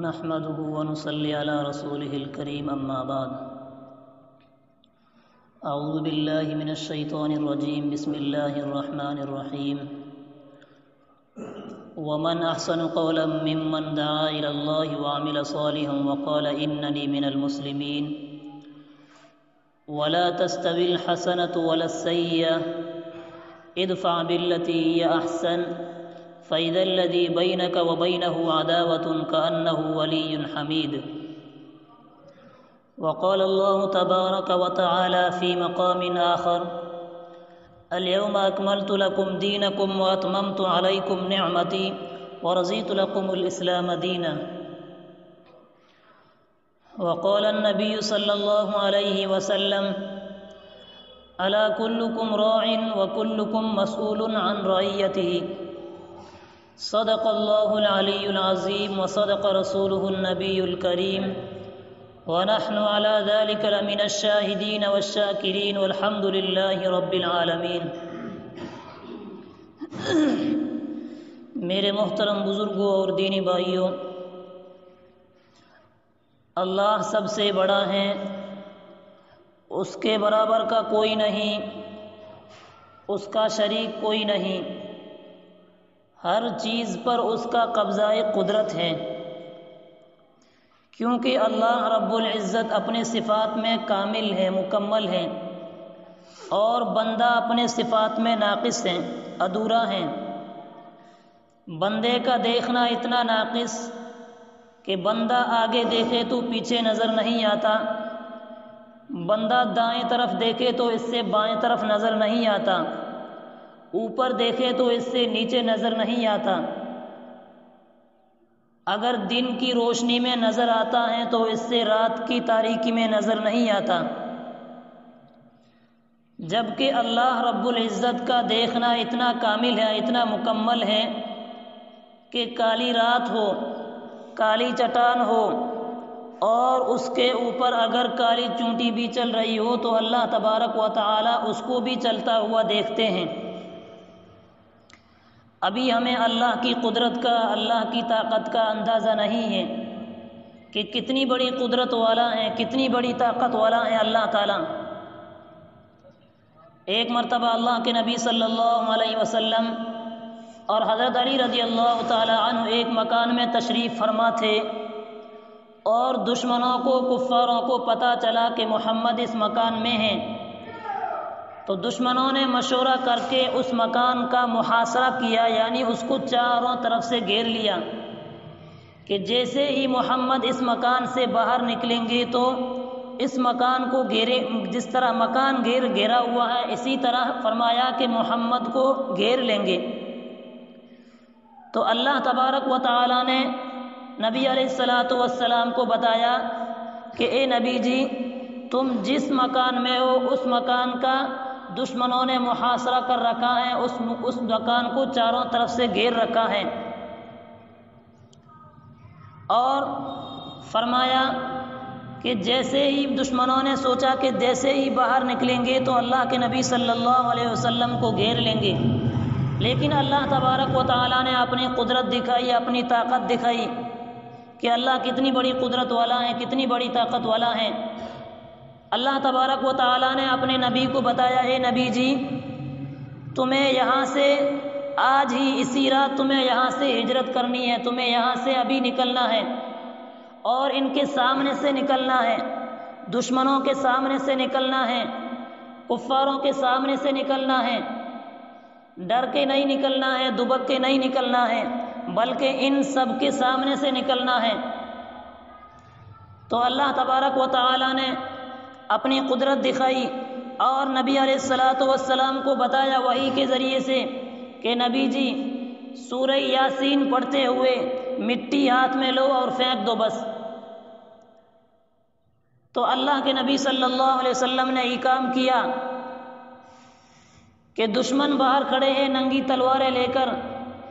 نحمده ونصلي على رسوله الكريم أما بعد أعوذ بالله من الشيطان الرجيم بسم الله الرحمن الرحيم ومن أحسن قولا ممن دعا إلى الله وعمل صالحا وقال إنني من المسلمين ولا تستوي الحسنة ولا السيئة ادفع بالتي هي أحسن فإذا الذي بينك وبينه عداوة كأنه ولي حميد وقال الله تبارك وتعالى في مقام آخر اليوم أكملت لكم دينكم وأتممت عليكم نعمتي ورضيت لكم الإسلام دينا وقال النبي صلى الله عليه وسلم ألا كلكم راع وكلكم مسؤول عن رعيته صدق الله العلي العظيم وصدق رسوله النبي الكريم ونحن على ذلك لمن الشاهدين والشاكرين والحمد لله رب العالمين۔ میرے محترم بزرگوں اور دینی بھائیوں، اللہ سب سے بڑا ہے، اس کے برابر کا کوئی نہیں، اس کا شریک کوئی نہیں، ہر چیز پر اس کا قبضہ قدرت ہے، کیونکہ اللہ رب العزت اپنے صفات میں کامل ہے، مکمل ہے، اور بندہ اپنے صفات میں ناقص ہے، ادھورا ہے۔ بندے کا دیکھنا اتنا ناقص کہ بندہ آگے دیکھے تو پیچھے نظر نہیں آتا، بندہ دائیں طرف دیکھے تو اس سے بائیں طرف نظر نہیں آتا، اوپر دیکھے تو اس سے نیچے نظر نہیں آتا، اگر دن کی روشنی میں نظر آتا ہے تو اس سے رات کی تاریکی میں نظر نہیں آتا، جبکہ اللہ رب العزت کا دیکھنا اتنا کامل ہے، اتنا مکمل ہے کہ کالی رات ہو، کالی چٹان ہو اور اس کے اوپر اگر کالی چونٹی بھی چل رہی ہو تو اللہ تبارک و تعالی اس کو بھی چلتا ہوا دیکھتے ہیں۔ ابھی ہمیں اللہ کی قدرت کا، اللہ کی طاقت کا اندازہ نہیں ہے کہ کتنی بڑی قدرت والا ہے، کتنی بڑی طاقت والا ہے اللہ تعالیٰ۔ ایک مرتبہ اللہ کے نبی صلی اللہ علیہ وسلم اور حضرت علی رضی اللہ تعالی عنہ ایک مکان میں تشریف فرما تھے، اور دشمنوں کو، کفاروں کو پتہ چلا کہ محمد اس مکان میں ہیں، تو دشمنوں نے مشورہ کر کے اس مکان کا محاصرہ کیا، یعنی اس کو چاروں طرف سے گھیر لیا کہ جیسے ہی محمد اس مکان سے باہر نکلیں گے تو اس مکان کو گھیرے، جس طرح مکان گھیرا ہوا ہے اسی طرح فرمایا کہ محمد کو گھیر لیں گے۔ تو اللہ تبارک و تعالی نے نبی علیہ السلام کو بتایا کہ اے نبی جی، تم جس مکان میں ہو اس مکان کا دشمنوں نے محاصرہ کر رکھا ہے، اس مکان کو چاروں طرف سے گھیر رکھا ہے، اور فرمایا کہ جیسے ہی دشمنوں نے سوچا کہ جیسے ہی باہر نکلیں گے تو اللہ کے نبی صلی اللہ علیہ وسلم کو گھیر لیں گے، لیکن اللہ تبارک و تعالیٰ نے اپنی قدرت دکھائی، اپنی طاقت دکھائی کہ اللہ کتنی بڑی قدرت والا ہے، کتنی بڑی طاقت والا ہے۔ اللہ تبارک و تعالیٰ نے اپنے نبی کو بتایا، اے نبی جی، تمہیں یہاں سے آج ہی اسی رات تمہیں یہاں سے ہجرت کرنی ہے، تمہیں یہاں سے ابھی نکلنا ہے، اور ان کے سامنے سے نکلنا ہے، دشمنوں کے سامنے سے نکلنا ہے، کفاروں کے سامنے سے نکلنا ہے، ڈر کے نہیں نکلنا ہے، دبک کے نہیں نکلنا ہے، بلکہ ان سب کے سامنے سے نکلنا ہے۔ تو اللہ تبارک و تعالیٰ نے اپنی قدرت دکھائی اور نبی علیہ السلام کو بتایا وحی کے ذریعے سے کہ نبی جی، سورہ یاسین پڑھتے ہوئے مٹی ہاتھ میں لو اور پھینک دو بس۔ تو اللہ کے نبی صلی اللہ علیہ وسلم نے یہ کام کیا کہ دشمن باہر کھڑے ہیں ننگی تلواریں لے کر،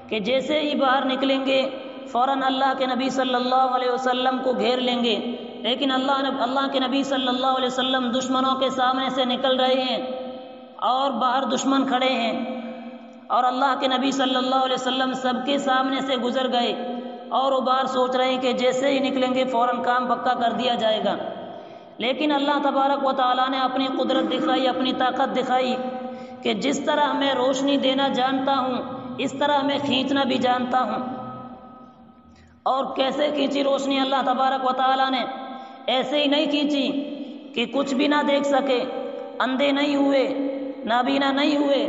کہ جیسے ہی باہر نکلیں گے فوراً اللہ کے نبی صلی اللہ علیہ وسلم کو گھیر لیں گے، لیکن اللہ کے نبی صلی اللہ علیہ وسلم دشمنوں کے سامنے سے نکل رہے ہیں اور باہر دشمن کھڑے ہیں، اور اللہ کے نبی صلی اللہ علیہ وسلم سب کے سامنے سے گزر گئے اور وہ بار سوچ رہے ہیں کہ جیسے ہی نکلیں گے فوراً کام پکا کر دیا جائے گا، لیکن اللہ تبارک و تعالیٰ نے اپنی قدرت دکھائی، اپنی طاقت دکھائی کہ جس طرح میں روشنی دینا جانتا ہوں اس طرح میں کھینچنا بھی جانتا ہوں۔ اور کیسے کھینچی روشنی اللہ تبارک و تعالیٰ نے؟ ایسے ہی نہیں کھینچی کہ کچھ بھی نہ دیکھ سکے، اندھے نہیں ہوئے، نابینا نہیں ہوئے،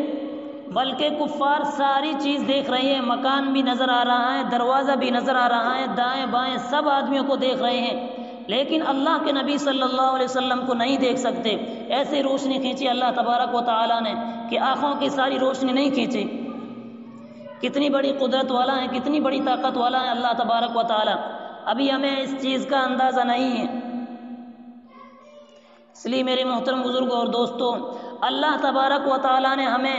بلکہ کفار ساری چیز دیکھ رہے ہیں، مکان بھی نظر آ رہا ہے، دروازہ بھی نظر آ رہا ہے، دائیں بائیں سب آدمیوں کو دیکھ رہے ہیں، لیکن اللہ کے نبی صلی اللہ علیہ وسلم کو نہیں دیکھ سکتے۔ ایسے روشنی کھینچی اللہ تبارک و تعالیٰ نے کہ آنکھوں کی ساری روشنی نہیں کھینچی۔ کتنی بڑی قدرت والا ہے، کتنی بڑی طاقت والا ہے اللہ تبارک و تعالیٰ۔ ابھی ہمیں اس چیز کا اندازہ نہیں ہے، اس لیے میرے محترم بزرگوں اور دوستوں، اللہ تبارک و تعالیٰ نے ہمیں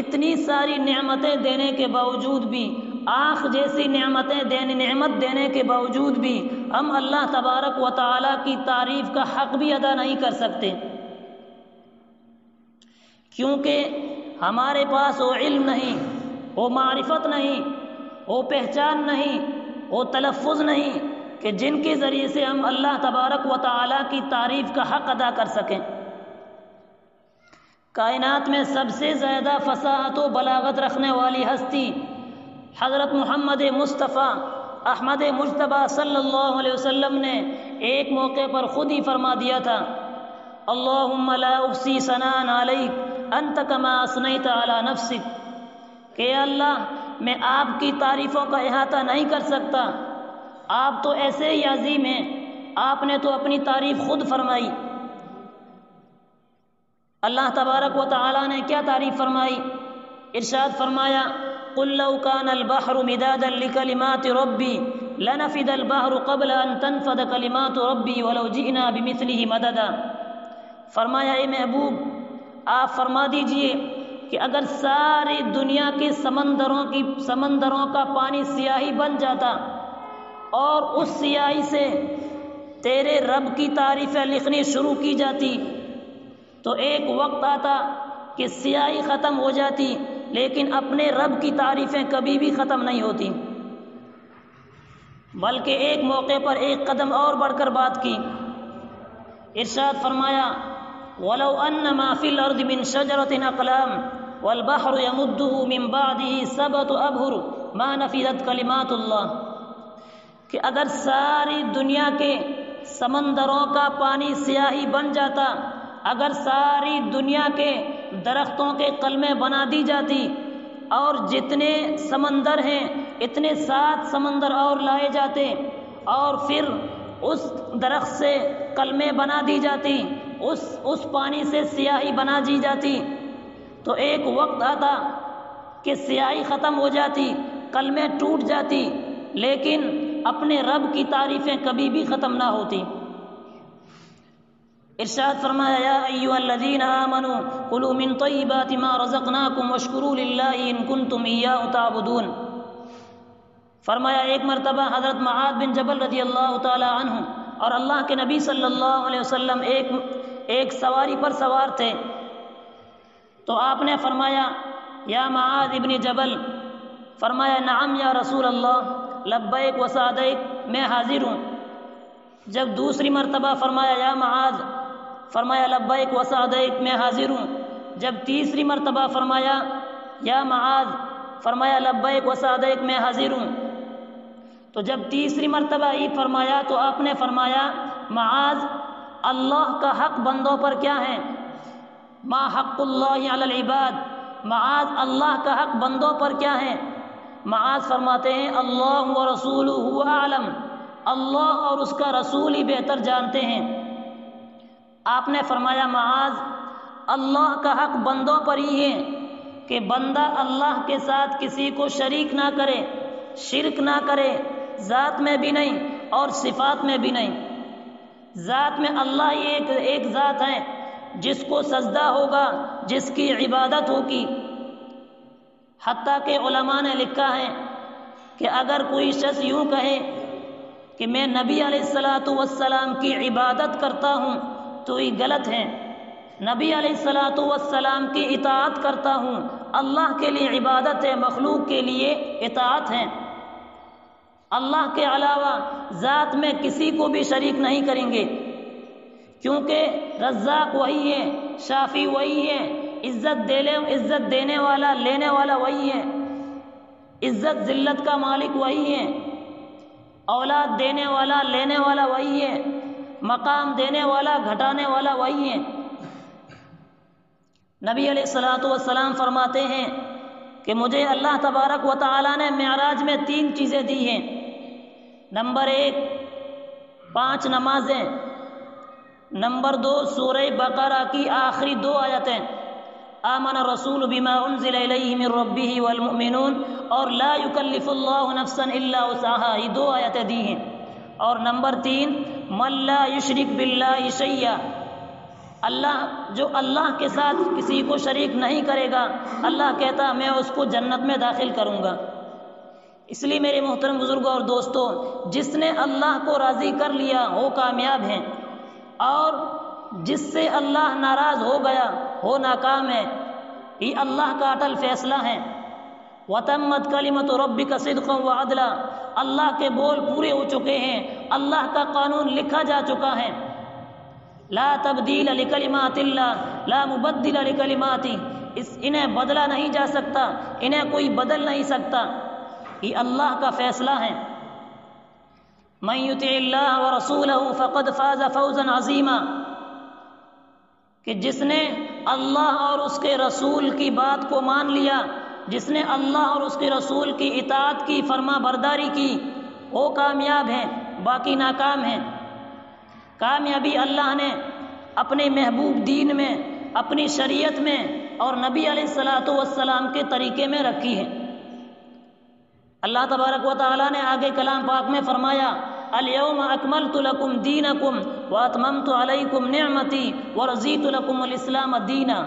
اتنی ساری نعمتیں دینے کے باوجود بھی، آنکھ جیسی نعمت دینے کے باوجود بھی ہم اللہ تبارک و تعالیٰ کی تعریف کا حق بھی ادا نہیں کر سکتے، کیونکہ ہمارے پاس وہ علم نہیں، وہ معرفت نہیں، وہ پہچان نہیں، وہ تلفظ نہیں کہ جن کے ذریعے سے ہم اللہ تبارک و تعالیٰ کی تعریف کا حق ادا کر سکیں۔ کائنات میں سب سے زیادہ فصاحت و بلاغت رکھنے والی ہستی حضرت محمد مصطفیٰ احمد مجتبیٰ صلی اللہ علیہ وسلم نے ایک موقع پر خود ہی فرما دیا تھا، اللہم لا احصی ثناء علیک انت کما اثنیت علی نفسک، کہ اللہ میں آپ کی تعریفوں کا احاطہ نہیں کر سکتا، آپ تو ایسے ہی عظیم ہیں، آپ نے تو اپنی تعریف خود فرمائی۔ اللہ تبارک و تعالیٰ نے کیا تعریف فرمائی؟ ارشاد فرمایا، قل لو كان البحر مدادا لكلمات ربي لنفد البحر قبل ان تنفد كلمات ربي ولو جئنا بمثله مددا۔ فرمایا اے محبوب آپ فرما دیجئے کہ اگر ساری دنیا کے سمندروں کا پانی سیاہی بن جاتا اور اس سیاہی سے تیرے رب کی تعریفیں لکھنی شروع کی جاتی تو ایک وقت آتا کہ سیاہی ختم ہو جاتی، لیکن اپنے رب کی تعریفیں کبھی بھی ختم نہیں ہوتی، بلکہ ایک موقع پر ایک قدم اور بڑھ کر بات کی۔ ارشاد فرمایا، وَلَوْ أَنَّ مَا فِي الْأَرْضِ مِنْ شَجَرَةٍ أَقْلَامٌ وَالْبَحْرُ يَمُدُّهُ مِنْ بَعْدِهِ سَبْعَةُ أَبْحُرٍ مَا نَفِدَتْ كَلِمَاتُ اللَّهِ، کہ اگر ساری دنیا کے سمندروں کا پانی سیاہی بن جاتا، اگر ساری دنیا کے درختوں کے قلمیں بنا دی جاتی اور جتنے سمندر ہیں اتنے 7 سمندر اور لائے جاتے اور پھر اس درخت سے قلمیں بنا دی جاتی، اس پانی سے سیاہی بنا دی جاتی، تو ایک وقت آتا کہ سیاہی ختم ہو جاتی، قلمیں ٹوٹ جاتی، لیکن اپنے رب کی تعریفیں کبھی بھی ختم نہ ہوتی۔ ارشاد فرمایا، یا ایھا الذین آمنوا کلوا من طیبات ما رزقناکم واشکروا للہ ان کنتم ایاہ تعبدون۔ فرمایا ایک مرتبہ حضرت معاذ بن جبل رضی اللہ تعالی عنہ اور اللہ کے نبی صلی اللہ علیہ وسلم ایک سواری پر سوار تھے، تو آپ نے فرمایا، یا معاذ ابن جبل، فرمایا نعم یا رسول اللہ، لبیک و سعدیک، میں حاضر ہوں۔ جب دوسری مرتبہ فرمایا یا معاذ، فرمایا لبیک و سعدیک، میں حاضر ہوں۔ جب تیسری مرتبہ فرمایا یا معاذ، فرمایا لبیک و سعدیک، میں حاضر ہوں۔ تو جب تیسری مرتبہ ہی فرمایا تو آپ نے فرمایا، معاذ اللہ کا حق بندوں پر کیا ہے؟ ما حق اللہ علی العباد، معاذ اللہ کا حق بندوں پر کیا ہے؟ معاذ فرماتے ہیں، اللہ و رسولہ اعلم، اللہ اور اس کا رسول ہی بہتر جانتے ہیں۔ آپ نے فرمایا، معاذ اللہ کا حق بندوں پر ہی ہے کہ بندہ اللہ کے ساتھ کسی کو شریک نہ کرے، شرک نہ کرے، ذات میں بھی نہیں اور صفات میں بھی نہیں۔ ذات میں اللہ ہی ایک ذات ہے جس کو سجدہ ہوگا، جس کی عبادت ہوگی۔ حتیٰ کہ علماء نے لکھا ہے کہ اگر کوئی شخص یوں کہے کہ میں نبی علیہ الصلاۃ والسلام کی عبادت کرتا ہوں تو یہ غلط ہے۔ نبی علیہ الصلاۃ والسلام کی اطاعت کرتا ہوں، اللہ کے لیے عبادت ہے، مخلوق کے لیے اطاعت ہے۔ اللہ کے علاوہ ذات میں کسی کو بھی شریک نہیں کریں گے، کیونکہ رزاق وہی ہے، شافی وہی ہے، عزت دینے والا لینے والا وہی ہے، عزت ذلت کا مالک وہی ہے، اولاد دینے والا لینے والا وہی ہے، مقام دینے والا گھٹانے والا وہی ہے۔ نبی علیہ الصلوۃ والسلام فرماتے ہیں کہ مجھے اللہ تبارک و تعالیٰ نے معراج میں 3 چیزیں دی ہیں۔ نمبر 1 5 نمازیں، نمبر 2 سورہ بقرہ کی آخری 2 آیتیں، آمن الرسول بما انزل الیہ من ربہ والمؤمنون اور لا یکلف اللہ نفسا الا وسعها، یہ 2 آیتیں دی ہیں۔ اور نمبر 3 من لا یشرک باللہ شیئا، جو اللہ کے ساتھ کسی کو شریک نہیں کرے گا، اللہ کہتا میں اس کو جنت میں داخل کروں گا۔ اس لیے میرے محترم بزرگوں اور دوستوں، جس نے اللہ کو راضی کر لیا وہ کامیاب ہیں، اور جس سے اللہ ناراض ہو گیا وہ ناکام ہے۔ یہ اللہ کا اٹل فیصلہ ہے۔ وَتَمَّتْ كَلِمَةُ رَبِّكَ صِدْقًا وَعَدْلًا، اللہ کے بول پورے ہو چکے ہیں، اللہ کا قانون لکھا جا چکا ہے۔ لا تبدیل لکلمات اللہ لا مبدل لکلماتی، انہیں بدلا نہیں جا سکتا، انہیں کوئی بدل نہیں سکتا، یہ اللہ کا فیصلہ ہے۔ من یطع اللہ ورسولہ فقد فاز فوزا عظیما، کہ جس نے اللہ اور اس کے رسول کی بات کو مان لیا، جس نے اللہ اور اس کے رسول کی اطاعت کی، فرما برداری کی، وہ کامیاب ہیں، باقی ناکام ہیں۔ کامیابی اللہ نے اپنے محبوب دین میں، اپنی شریعت میں اور نبی علیہ الصلوۃ والسلام کے طریقے میں رکھی ہے۔ اللہ تبارک و تعالیٰ نے آگے کلام پاک میں فرمایا الیوم اکملت لکم دینکم واتممت علیکم نعمتی ورضیت لکم الاسلام دینا،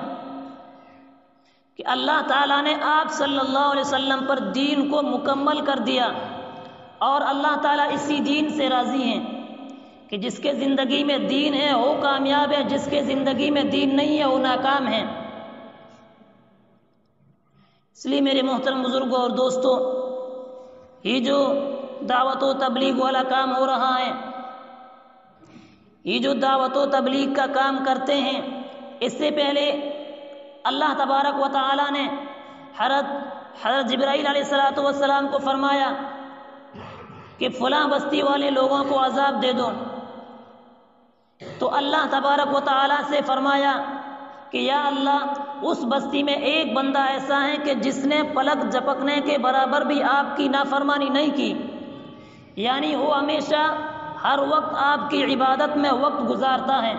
کہ اللہ تعالیٰ نے آپ صلی اللہ علیہ وسلم پر دین کو مکمل کر دیا، اور اللہ تعالیٰ اسی دین سے راضی ہیں، کہ جس کے زندگی میں دین ہے وہ کامیاب ہے، جس کے زندگی میں دین نہیں ہے وہ ناکام ہے۔ اس لیے میرے محترم بزرگوں اور دوستوں، یہ جو دعوت و تبلیغ والا کام ہو رہا ہے، یہ جو دعوت و تبلیغ کا کام کرتے ہیں، اس سے پہلے اللہ تبارک و تعالیٰ نے حضرت جبرائیل علیہ السلام کو فرمایا کہ فلاں بستی والے لوگوں کو عذاب دے دو، تو اللہ تبارک و تعالیٰ سے فرمایا کہ یا اللہ اس بستی میں ایک بندہ ایسا ہے کہ جس نے پلک جھپکنے کے برابر بھی آپ کی نافرمانی نہیں کی، یعنی وہ ہمیشہ ہر وقت آپ کی عبادت میں وقت گزارتا ہے۔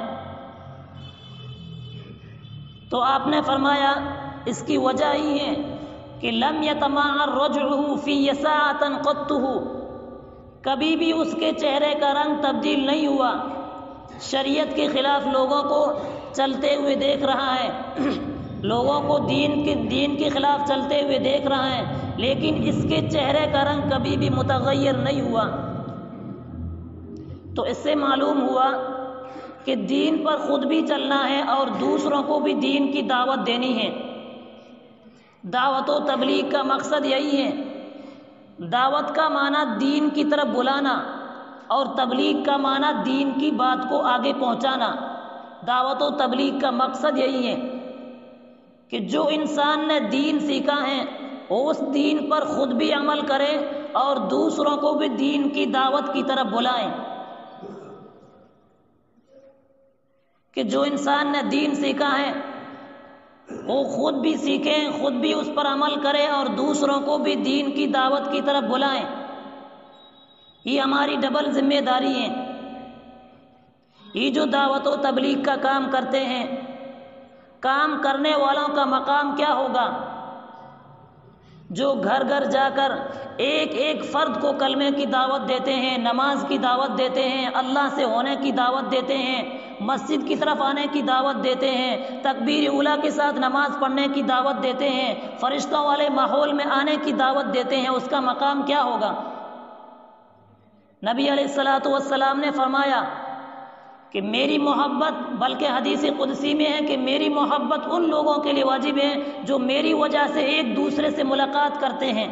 تو آپ نے فرمایا اس کی وجہ ہی ہے کہ لم یتمعر رجعہ فی ساعۃ قطہ، کبھی بھی اس کے چہرے کا رنگ تبدیل نہیں ہوا، شریعت کے خلاف لوگوں کو چلتے ہوئے دیکھ رہا ہے، لوگوں کو دین کے خلاف چلتے ہوئے دیکھ رہا ہے، لیکن اس کے چہرے کا رنگ کبھی بھی متغیر نہیں ہوا۔ تو اس سے معلوم ہوا کہ دین پر خود بھی چلنا ہے اور دوسروں کو بھی دین کی دعوت دینی ہے۔ دعوت و تبلیغ کا مقصد یہی ہے۔ دعوت کا معنی دین کی طرف بلانا، اور تبلیغ کا معنی دین کی بات کو آگے پہنچانا۔ دعوت و تبلیغ کا مقصد یہی ہے کہ جو انسان نے دین سیکھا ہے وہ اس دین پر خود بھی عمل کرے اور دوسروں کو بھی دین کی دعوت کی طرف بلائیں، کہ جو انسان نے دین سیکھا ہے وہ خود بھی سیکھے، خود بھی اس پر عمل کرے اور دوسروں کو بھی دین کی دعوت کی طرف بلائیں۔ یہ ہماری ڈبل ذمہ داری ہے۔ یہ جو دعوت و تبلیغ کا کام کرتے ہیں، کام کرنے والوں کا مقام کیا ہوگا؟ جو گھر گھر جا کر ایک ایک فرد کو کلمے کی دعوت دیتے ہیں، نماز کی دعوت دیتے ہیں، اللہ سے ہونے کی دعوت دیتے ہیں، مسجد کی طرف آنے کی دعوت دیتے ہیں، تکبیر اولیٰ کے ساتھ نماز پڑھنے کی دعوت دیتے ہیں، فرشتوں والے ماحول میں آنے کی دعوت دیتے ہیں، اس کا مقام کیا ہوگا؟ نبی علیہ الصلوۃ والسلام نے فرمایا کہ میری محبت، بلکہ حدیث قدسی میں ہے کہ میری محبت ان لوگوں کے لیے واجب ہے جو میری وجہ سے ایک دوسرے سے ملاقات کرتے ہیں،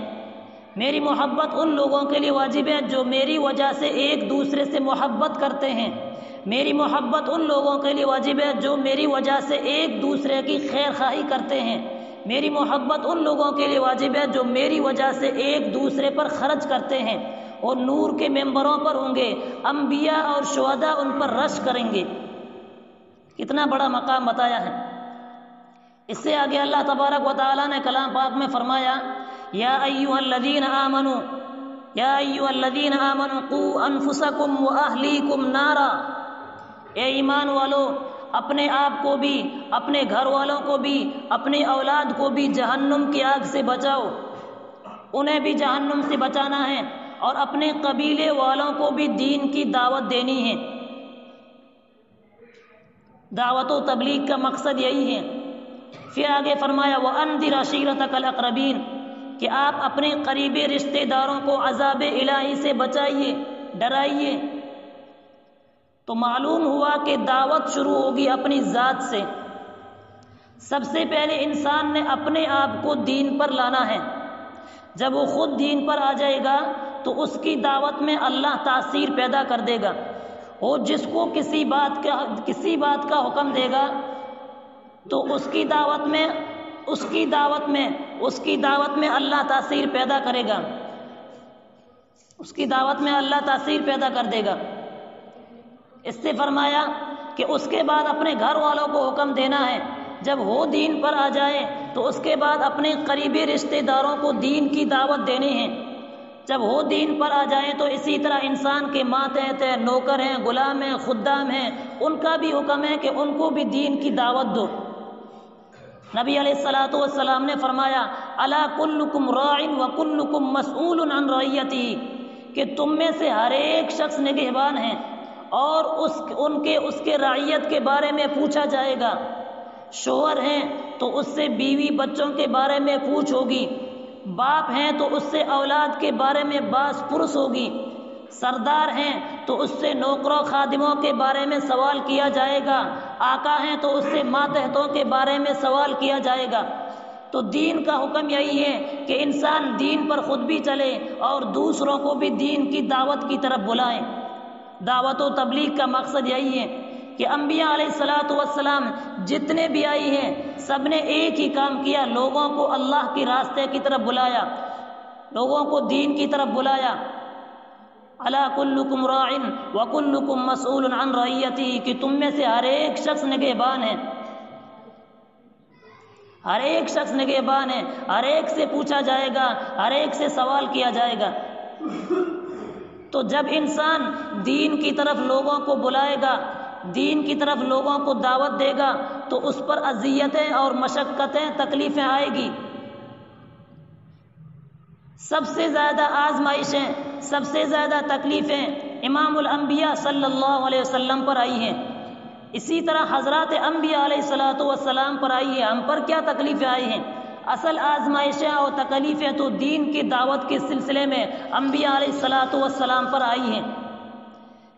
میری محبت ان لوگوں کے لیے واجب ہے جو میری وجہ سے ایک دوسرے سے محبت کرتے ہیں، میری محبت ان لوگوں کے لیے واجب ہے جو میری وجہ سے ایک دوسرے کی خیر خواہی کرتے ہیں، میری محبت ان لوگوں کے لیے واجب ہے جو میری وجہ سے ایک دوسرے پر خرچ کرتے ہیں اور نور کے ممبروں پر ہوں گے، انبیاء اور شہداء ان پر رشک کریں گے۔ کتنا بڑا مقام بتایا ہے۔ اس سے آگے اللہ تبارک و تعالیٰ نے کلام پاک میں فرمایا، یا ایھا الذین آمنوا یا ایھا الذین آمنوا قوا انفسکم واہلیکم نارا، اے ایمان والو اپنے آپ کو بھی، اپنے گھر والوں کو بھی، اپنی اولاد کو بھی جہنم کی آگ سے بچاؤ، انہیں بھی جہنم سے بچانا ہے اور اپنے قبیلے والوں کو بھی دین کی دعوت دینی ہے۔ دعوت و تبلیغ کا مقصد یہی ہے۔ پھر آگے فرمایا وَأَنذِرْ عَشِيرَتَكَ الْأَقْرَبِينَ، کہ آپ اپنے قریبی رشتہ داروں کو عذاب الہی سے بچائیے، ڈرائیے۔ تو معلوم ہوا کہ دعوت شروع ہوگی اپنی ذات سے۔ سب سے پہلے انسان نے اپنے آپ کو دین پر لانا ہے۔ جب وہ خود دین پر آ جائے گا تو اس کی دعوت میں اللہ تاثیر پیدا کر دے گا، اور جس کو کسی بات کا حکم دے گا تو اس کی دعوت میں اللہ تاثیر پیدا کرے گا، اس کی دعوت میں اللہ تاثیر پیدا کر دے گا۔ اس سے فرمایا کہ اس کے بعد اپنے گھر والوں کو حکم دینا ہے، جب وہ دین پر آ جائے تو اس کے بعد اپنے قریبی رشتہ داروں کو دین کی دعوت دینی ہے۔ جب وہ دین پر آ جائیں تو اسی طرح انسان کے ماتحت ہیں، نوکر ہیں، غلام ہیں، خدام ہیں، ان کا بھی حکم ہے کہ ان کو بھی دین کی دعوت دو۔ نبی علیہ الصلوۃ والسلام نے فرمایا الا کلکم راع وکلکم مسئول عن رعیتہ، کہ تم میں سے ہر ایک شخص نگہبان ہے اور اس کے رعیت کے بارے میں پوچھا جائے گا۔ شوہر ہیں تو اس سے بیوی بچوں کے بارے میں پوچھ ہوگی، باپ ہیں تو اس سے اولاد کے بارے میں باس پرس ہوگی، سردار ہیں تو اس سے نوکروں خادموں کے بارے میں سوال کیا جائے گا، آقا ہیں تو اس سے ماتحتوں کے بارے میں سوال کیا جائے گا۔ تو دین کا حکم یہی ہے کہ انسان دین پر خود بھی چلے اور دوسروں کو بھی دین کی دعوت کی طرف بلائیں۔ دعوت و تبلیغ کا مقصد یہی ہے کہ انبیاء علیہ الصلوۃ والسلام جتنے بھی آئی ہیں سب نے ایک ہی کام کیا، لوگوں کو اللہ کے راستے کی طرف بلایا، لوگوں کو دین کی طرف بلایا۔ الا کلکم راع وکلکم مسئول عن رعیتہ، کہ تم میں سے ہر ایک شخص نگہبان ہے، ہر ایک شخص نگہبان ہے، ہر ایک سے پوچھا جائے گا، ہر ایک سے سوال کیا جائے گا۔ تو جب انسان دین کی طرف لوگوں کو بلائے گا، دین کی طرف لوگوں کو دعوت دے گا تو اس پر اذیتیں اور مشقتیں، تکلیفیں آئے گی۔ سب سے زیادہ آزمائشیں، سب سے زیادہ تکلیفیں امام الانبیاء صلی اللہ علیہ وسلم پر آئی ہیں، اسی طرح حضرات انبیاء علیہ الصلوۃ والسلام پر آئی ہے۔ ہم پر کیا تکلیفیں آئی ہیں؟ اصل آزمائشیں اور تکلیفیں تو دین کی دعوت کے سلسلے میں انبیاء علیہ الصلوۃ والسلام پر آئی ہیں،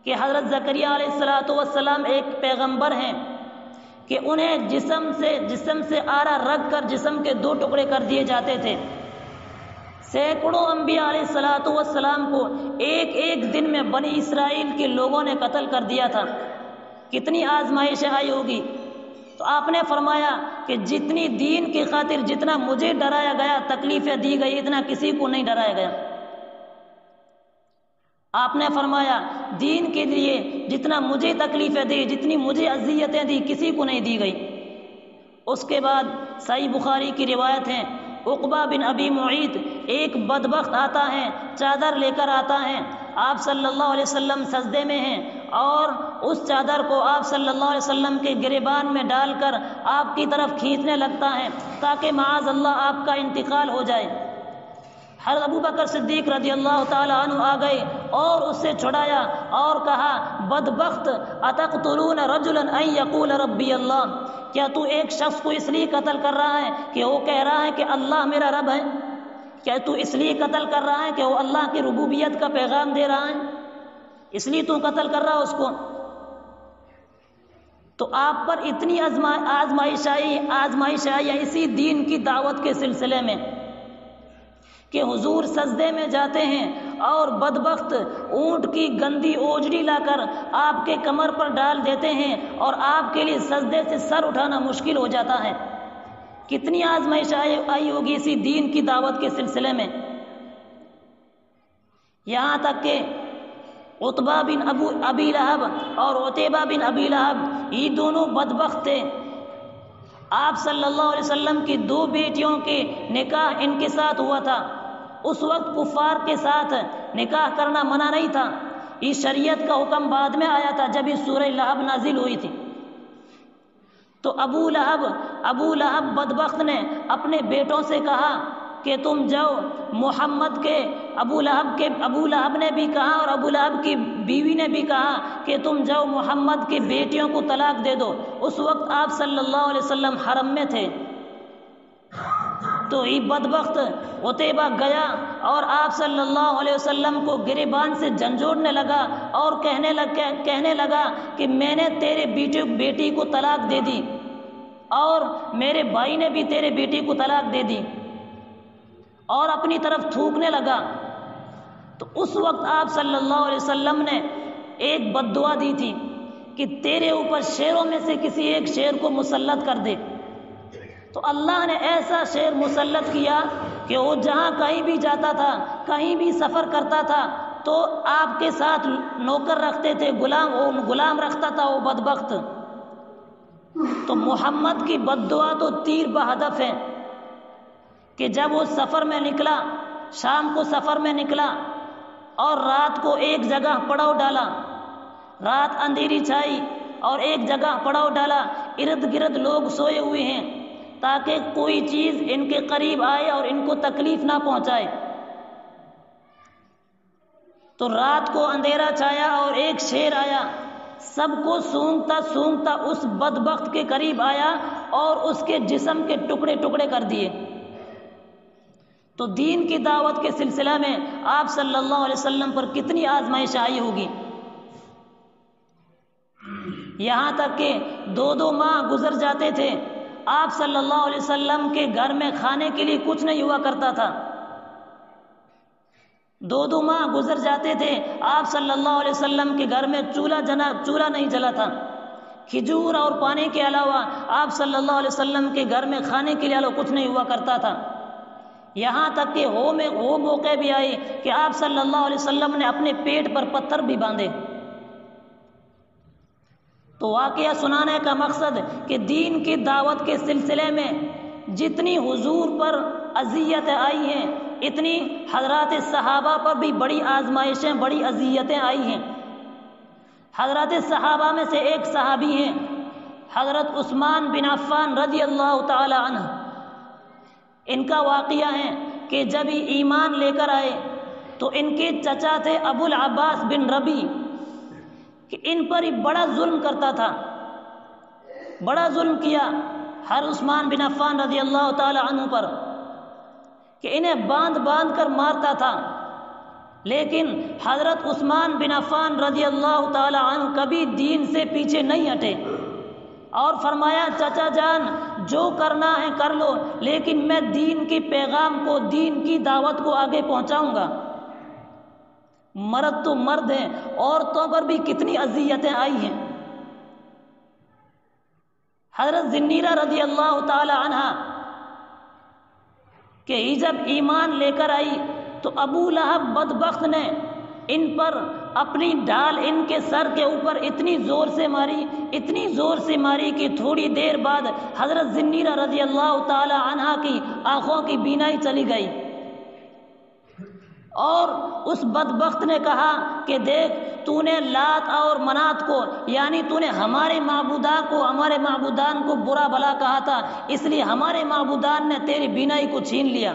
کہ حضرت زکریا علیہ الصلوۃ والسلام ایک پیغمبر ہیں کہ انہیں جسم سے آرا رکھ کر جسم کے 2 ٹکڑے کر دیے جاتے تھے۔ سینکڑوں انبیاء علیہ الصلوۃ والسلام کو ایک دن میں بنی اسرائیل کے لوگوں نے قتل کر دیا تھا۔ کتنی آزمائشیں آئی ہوگی۔ تو آپ نے فرمایا کہ جتنی دین کی خاطر جتنا مجھے ڈرایا گیا، تکلیفیں دی گئی، اتنا کسی کو نہیں ڈرایا گیا۔ آپ نے فرمایا دین کے لیے جتنا مجھے تکلیفیں دی، جتنی مجھے اذیتیں دی، کسی کو نہیں دی گئی۔ اس کے بعد صحیح بخاری کی روایت ہے، عقبہ بن ابی معیط ایک بدبخت آتا ہے، چادر لے کر آتا ہے، آپ صلی اللہ علیہ وسلم سجدے میں ہیں اور اس چادر کو آپ صلی اللہ علیہ وسلم کے گریبان میں ڈال کر آپ کی طرف کھینچنے لگتا ہے تاکہ معاذ اللہ آپ کا انتقال ہو جائے۔ حضرت ابو بکر صدیق رضی اللہ تعالی عنہ آ گئے اور اس سے چھڑایا اور کہا بدبخت اتقتلون رجلا ان یقول ربی اللہ، کیا تو ایک شخص کو اس لیے قتل کر رہا ہے کہ وہ کہہ رہا ہے کہ اللہ میرا رب ہے؟ کیا تو اس لیے قتل کر رہا ہے کہ وہ اللہ کی ربوبیت کا پیغام دے رہا ہے، اس لیے تو قتل کر رہا ہے اس کو؟ تو آپ پر اتنی آزمائش آئی اسی دین کی دعوت کے سلسلے میں کہ حضور سجدے میں جاتے ہیں اور بدبخت اونٹ کی گندی اوجڑی لا کر آپ کے کمر پر ڈال دیتے ہیں اور آپ کے لیے سجدے سے سر اٹھانا مشکل ہو جاتا ہے۔ کتنی آزمائش آئی ہوگی اسی دین کی دعوت کے سلسلے میں، یہاں تک کہ عتبہ بن ابی لہب اور عتیبہ بن ابی لہب یہ دونوں بدبخت تھے۔ آپ صلی اللہ علیہ وسلم کی 2 بیٹیوں کے نکاح ان کے ساتھ ہوا تھا۔ اس وقت کفار کے ساتھ نکاح کرنا منع نہیں تھا، یہ شریعت کا حکم بعد میں آیا تھا جب یہ سورہ لہب نازل ہوئی تھی۔ تو ابو لہب بدبخت نے اپنے بیٹوں سے کہا کہ تم جاؤ محمد کے ابو لہب نے بھی کہا اور ابو لہب کی بیوی نے بھی کہا کہ تم جاؤ محمد کی بیٹیوں کو طلاق دے دو۔ اس وقت آپ صلی اللہ علیہ وسلم حرم میں تھے۔ تو یہ بدبخت عتیبہ گیا اور آپ صلی اللہ علیہ وسلم کو گریبان سے جھنجھوڑنے لگا اور کہنے لگا کہ میں نے تیرے بیٹی کو طلاق دے دی اور میرے بھائی نے بھی تیرے بیٹی کو طلاق دے دی، اور اپنی طرف تھوکنے لگا۔ تو اس وقت آپ صلی اللہ علیہ وسلم نے ایک بد دعا دی تھی کہ تیرے اوپر شیروں میں سے کسی ایک شیر کو مسلط کر دے۔ تو اللہ نے ایسا شیر مسلط کیا کہ وہ جہاں کہیں بھی جاتا تھا، کہیں بھی سفر کرتا تھا تو آپ کے ساتھ نوکر رکھتے تھے، غلام رکھتا تھا وہ بدبخت۔ تو محمد کی بد دعا تو تیر بہدف ہے کہ جب وہ سفر میں نکلا، شام کو سفر میں نکلا اور رات کو ایک جگہ پڑاؤ ڈالا، رات اندھیری چھائی اور ایک جگہ پڑاؤ ڈالا، ارد گرد لوگ سوئے ہوئے ہیں تاکہ کوئی چیز ان کے قریب آئے اور ان کو تکلیف نہ پہنچائے۔ تو رات کو اندھیرا چھایا اور ایک شیر آیا، سب کو سونگتا اس بدبخت کے قریب آیا اور اس کے جسم کے ٹکڑے ٹکڑے کر دیے۔ تو دین کی دعوت کے سلسلہ میں آپ صلی اللہ علیہ وسلم پر کتنی آزمائش آئی ہوگی، یہاں تک کہ 2 ماہ گزر جاتے تھے، آپ صلی اللہ علیہ وسلم کے گھر میں کھانے کے لیے کچھ نہیں ہوا کرتا تھا۔ 2 ماہ گزر جاتے تھے، آپ صلی اللہ علیہ وسلم کے گھر میں چولہا نہیں جلا تھا۔ کھجور اور پانی کے علاوہ آپ صلی اللہ علیہ وسلم کے گھر میں کھانے کے لیے کچھ نہیں ہوا کرتا تھا۔ یہاں تک کہ وہ موقع بھی آئے کہ آپ صلی اللہ علیہ وسلم نے اپنے پیٹ پر پتھر بھی باندھے۔ تو واقعہ سنانے کا مقصد کہ دین کی دعوت کے سلسلے میں جتنی حضور پر اذیتیں آئی ہیں، اتنی حضرات صحابہ پر بھی بڑی آزمائشیں، بڑی اذیتیں آئی ہیں۔ حضرات صحابہ میں سے ایک صحابی ہیں حضرت عثمان بن عفان رضی اللہ تعالی عنہ۔ ان کا واقعہ ہے کہ جب یہ ایمان لے کر آئے تو ان کے چچا تھے ابو العباس بن ربی، کہ ان پر ہی بڑا ظلم کرتا تھا، بڑا ظلم کیا ہر عثمان بن عفان رضی اللہ تعالی عنہ پر، کہ انہیں باندھ کر مارتا تھا۔ لیکن حضرت عثمان بن عفان رضی اللہ تعالی عنہ کبھی دین سے پیچھے نہیں ہٹے اور فرمایا چچا جان جو کرنا ہے کر لو، لیکن میں دین کے پیغام کو، دین کی دعوت کو آگے پہنچاؤں گا۔ مرد تو مرد ہیں، عورتوں پر بھی کتنی اذیتیں آئی ہیں۔ حضرت زنیرہ رضی اللہ تعالی عنہ کہ یہ جب ایمان لے کر آئی تو ابو لہب بدبخت نے ان پر اپنی ڈال ان کے سر کے اوپر اتنی زور سے ماری کہ تھوڑی دیر بعد حضرت زنیرہ رضی اللہ تعالی عنہ کی آنکھوں کی بینائی چلی گئی، اور اس بدبخت نے کہا کہ دیکھ تو نے لات اور منات کو، یعنی تو نے ہمارے معبودان کو برا بھلا کہا تھا، اس لیے ہمارے معبودان نے تیری بینائی کو چھین لیا۔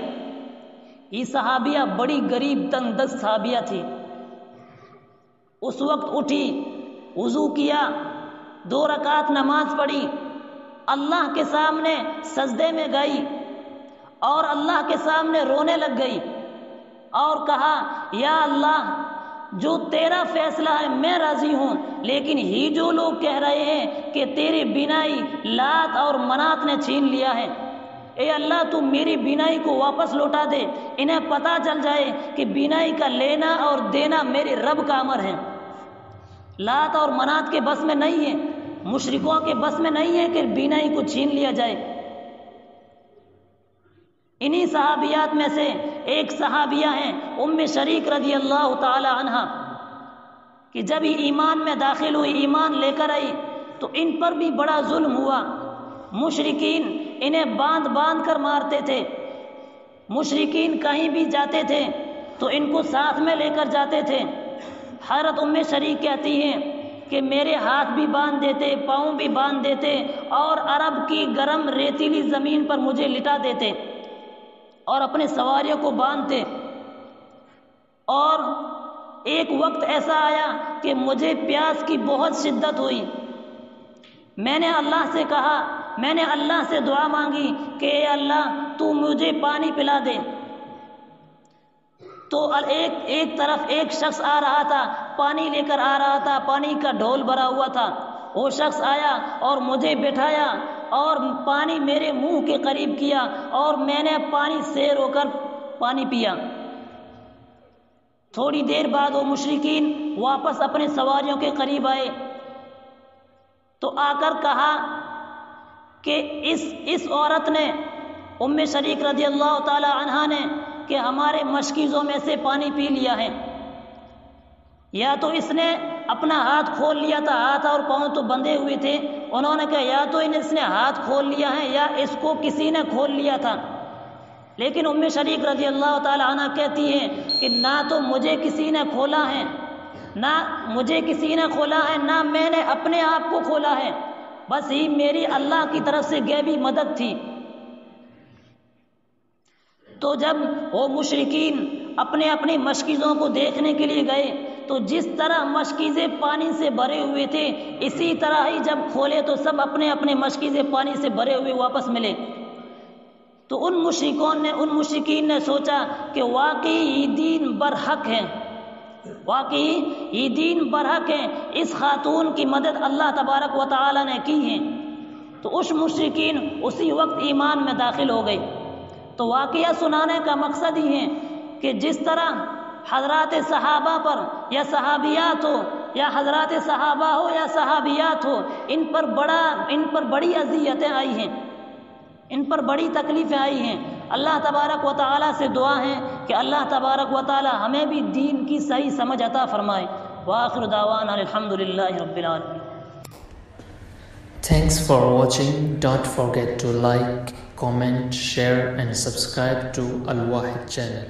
یہ صحابیہ بڑی غریب تنگ دست صحابیہ تھی۔ اس وقت اٹھی، وضو کیا، 2 رکعت نماز پڑھی، اللہ کے سامنے سجدے میں گئی اور اللہ کے سامنے رونے لگ گئی اور کہا یا اللہ جو تیرا فیصلہ ہے میں راضی ہوں، لیکن ہی جو لوگ کہہ رہے ہیں کہ تیری بینائی لات اور منات نے چھین لیا ہے، اے اللہ تو میری بینائی کو واپس لوٹا دے، انہیں پتہ چل جائے کہ بینائی کا لینا اور دینا میرے رب کا امر ہے۔ لات اور منات کے بس میں نہیں ہے، مشرکوں کے بس میں نہیں ہے کہ بینائی کو چھین لیا جائے۔ انہی صحابیات میں سے ایک صحابیہ ہیں ام شریک رضی اللہ تعالی عنہ، کہ جب ہی ایمان میں داخل ہوئی، ایمان لے کر آئی، تو ان پر بھی بڑا ظلم ہوا۔ مشرکین انہیں باندھ باندھ کر مارتے تھے، مشرکین کہیں بھی جاتے تھے تو ان کو ساتھ میں لے کر جاتے تھے۔ حضرت ام شریک کہتی ہیں کہ میرے ہاتھ بھی باندھ دیتے، پاؤں بھی باندھ دیتے، اور عرب کی گرم ریتیلی زمین پر مجھے لٹا دیتے اور اپنے سواریوں کو باندھتے۔ اور ایک وقت ایسا آیا کہ مجھے پیاس کی بہت شدت ہوئی، میں نے اللہ سے کہا، میں نے اللہ سے دعا مانگی کہ اے اللہ تو مجھے پانی پلا دے۔ تو ایک طرف ایک شخص آ رہا تھا، پانی لے کر آ رہا تھا، پانی کا ڈھول بھرا ہوا تھا۔ وہ شخص آیا اور مجھے بٹھایا اور پانی میرے منہ کے قریب کیا، اور میں نے پانی سیر ہو کر پانی پیا۔ تھوڑی دیر بعد وہ مشرکین واپس اپنے سواریوں کے قریب آئے تو آ کر کہا کہ اس عورت نے، ام شریک رضی اللہ تعالی عنہا نے، کہ ہمارے مشکیزوں میں سے پانی پی لیا ہے۔ یا تو اس نے اپنا ہاتھ کھول لیا تھا، ہاتھ اور پاؤں تو بندھے ہوئے تھے، انہوں نے کہا یا تو اس نے ہاتھ کھول لیا ہے یا اس کو کسی نے کھول لیا تھا۔ لیکن ام شریک رضی اللہ تعالی عنہ کہتی ہیں کہ نہ تو مجھے کسی نے کھولا ہے، نہ مجھے کسی نے کھولا ہے، نہ میں نے اپنے آپ کو کھولا ہے، بس ہی میری اللہ کی طرف سے غیبی مدد تھی۔ تو جب وہ مشرکین اپنے اپنی مشکیزوں کو دیکھنے کے لیے گئے تو جس طرح مشکیزیں پانی سے بھرے ہوئے تھے، اسی طرح ہی جب کھولے تو سب اپنے اپنے مشکیزیں پانی سے بھرے ہوئے واپس ملے۔ تو ان مشرکین نے سوچا کہ واقعی یہ دین برحق ہے، واقعی یہ دین برحق ہے، اس خاتون کی مدد اللہ تبارک و تعالی نے کی ہے۔ تو اس مشرکین اسی وقت ایمان میں داخل ہو گئے۔ تو واقعہ سنانے کا مقصد ہی ہے کہ جس طرح حضرات صحابہ پر یا صحابیات ہو، یا حضرات صحابہ ہو یا صحابیات ہو، ان پر بڑی اذیتیں آئی ہیں، ان پر بڑی تکلیفیں آئی ہیں۔ اللہ تبارک و تعالی سے دعا ہے کہ اللہ تبارک و تعالی ہمیں بھی دین کی صحیح سمجھ عطا فرمائے۔ وآخر دعوانا الحمدللہ رب العالمین۔ Thanks for watching. Don't forget to like, comment, share and subscribe to Al Wahid channel.